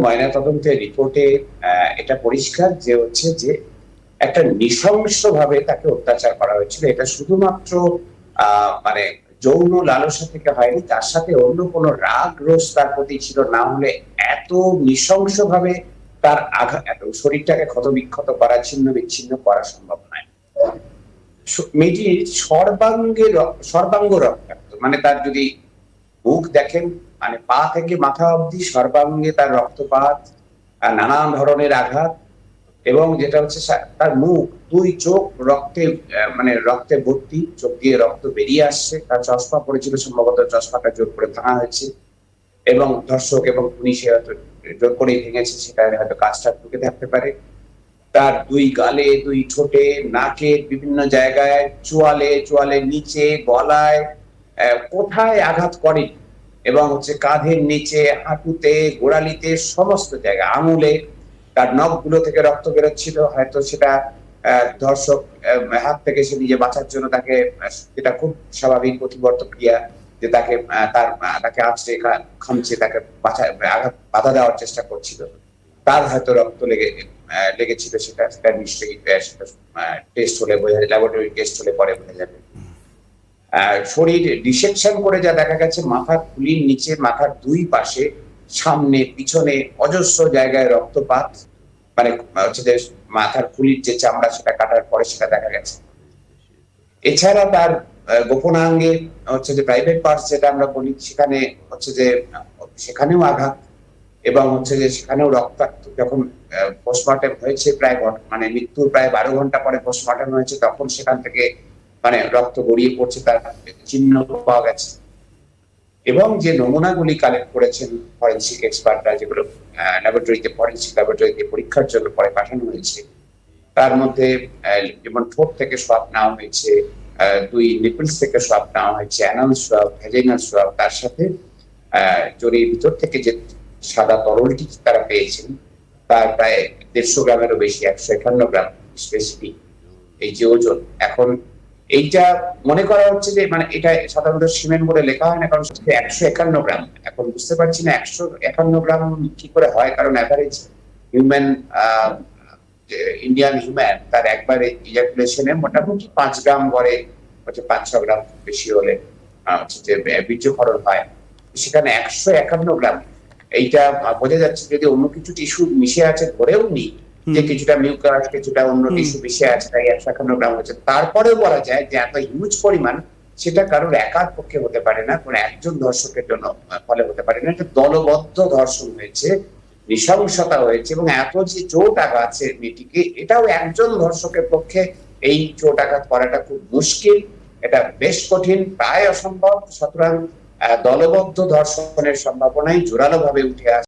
ময়নাতদন্তের রিপোর্টে এটা পরিষ্কার যে হচ্ছে যে একটা নৃশংসভাবে তাকে অত্যাচার করা হয়েছিল। এটা শুধুমাত্র মানে যৌন লালসা থেকে হয়নি, তার সাথে অন্য কোনো রাগ রোষ তার প্রতি ছিল, না হলে এত নৃশংসভাবে তার আঘাত, শরীরটাকে ক্ষতবিক্ষত করা, ছিন্ন বিচ্ছিন্ন করা সম্ভব নয়। মেয়েটির সর্বাঙ্গ রক্তাক্ত, মানে তার যদি মুখ দেখেন, মানে পা থেকে মাথা অবধি সর্বাঙ্গে তার রক্তপাত, নানান ধরনের আঘাত, এবং যেটা হচ্ছে তার মুখ, দুই চোখ রক্তে, মানে রক্তে ভর্তি, চোখ দিয়ে রক্ত বেরিয়ে আসছে। তার চশমা পড়েছিল, সম্ভবত চশমাটা জোর করে ভাঙা হয়েছে, এবং ধর্ষক এবং পুলিশে হয়তো জোর করেই ভেঙেছে, সেটা হয়তো কাজটা ঢুকে থাকতে পারে। তার দুই গালে, দুই ঠোঁটে, নাকের বিভিন্ন জায়গায়, চোয়ালের নিচে, গলায়, কোথায় আঘাত করে, এবং হচ্ছে কাঁধের নিচে, হাঁটুতে, গোড়ালিতে, সমস্ত জায়গায়, আঙুলে, তার নখগুলো থেকে রক্ত বেরোচ্ছিল। হয়তো সেটা ধর্ষক হাত থেকে সে নিজে বাঁচার জন্য তাকে, যেটা খুব স্বাভাবিক প্রতিবর্ত ক্রিয়া, যে তাকে আঁচড়ে খামচে তাকে বাধা দেওয়ার চেষ্টা করছিল, তার হয়তো রক্ত লেগেছিল। সেটা নিশ্চয়ই টেস্ট হলে বোঝা যাবে, ল্যাবরেটরি টেস্ট হলে পরে বোঝা যাবে। শরীর ডিসেকশন করে যা দেখা গেছে, মাথার খুলির নিচে, মাথার দুই পাশে, সামনে, পিছনে অজস্র জায়গায় রক্তপাত, মানে হচ্ছে যে মাথার খুলির যে চামড়া সেটা কাটার পরে সেটা দেখা গেছে। এছাড়া তার গোপনাঙ্গে হচ্ছে যে প্রাইভেট পার্টস যেটা আমরা বলি, সেখানে হচ্ছে যে সেখানেও আঘাত, এবং হচ্ছে যে সেখানেও রক্তাক্ত। যখন পোস্টমর্টেম হয়েছে, মানে মৃত্যুর প্রায় 12 ঘন্টা পরে পোস্টমর্টেম হয়েছে, তখন সেখান থেকে মানে রক্ত গড়িয়ে পড়ছে, তার চিহ্ন পাওয়া গেছে। এবং যে নমুনাগুলি কালেক্ট করেছেন ফরেনসিক এক্সপার্টরা, যেগুলো ফরেনসিক ল্যাবরেটরিতে পরীক্ষার জন্য পরে পাঠানো হয়েছে, তার মধ্যে যেমন ঠোঁট থেকে সোয়াব নেওয়া হয়েছে, দুই নিপলস থেকে সোয়াব নেওয়া হয়েছে, অ্যানাল সোয়াব, ভ্যাজিনাল সোয়াব, তার সাথে জরির ভিতর থেকে যে সাদা তরলটি তারা পেয়েছেন, তার প্রায় 150 গ্রামেরও বেশি, 151 গ্রাম স্পেসিফিক এই যে ওজন। এখন এইটা মনে করা হচ্ছে যে, মানে এটা সাধারণত সিমেন্ট বলে লেখা হয় না, কারণ 151 গ্রাম। এখন বুঝতে পারছি না 151 গ্রাম কি করে হয়, কারণ অ্যাভারেজ হিউম্যান, ইন্ডিয়ান হিউম্যান, তার একবারে ইজাকুলেশনে মোটামুটি 5 গ্রাম করে, হচ্ছে 5-6 গ্রাম বেশি হলে হচ্ছে যে বীর্যক্ষরণ হয়। সেখানে 151 গ্রাম, এইটা বোঝা যাচ্ছে যদি অন্য কিছু টিস্যু মিশে আছে, ধরেও নি যে কিছুটা মিউকাস, কিছুটা অন্য টিস্যু মিশে আছে, তাই 151 গ্রাম হচ্ছে। তারপরেও বলা যায় যে এত হিউজ পরিমাণ, সেটা কারোর একার পক্ষে হতে পারে না, কোন একজন ধর্ষকের জন্য ফলে হতে পারে না। এটা দলবদ্ধ ধর্ষণ হয়েছে, নৃশংসতা হয়েছে, এবং এত যে চোট আঘাত মেয়েটিকে, এটাও একজন ধর্ষকের পক্ষে এই চোট আঘাত করাটা খুব মুশকিল, এটা বেশ কঠিন, প্রায় অসম্ভব। সুতরাং দলবদ্ধ ধর্ষণের সম্ভাবনাই জোরালো ভাবে উঠে আসে।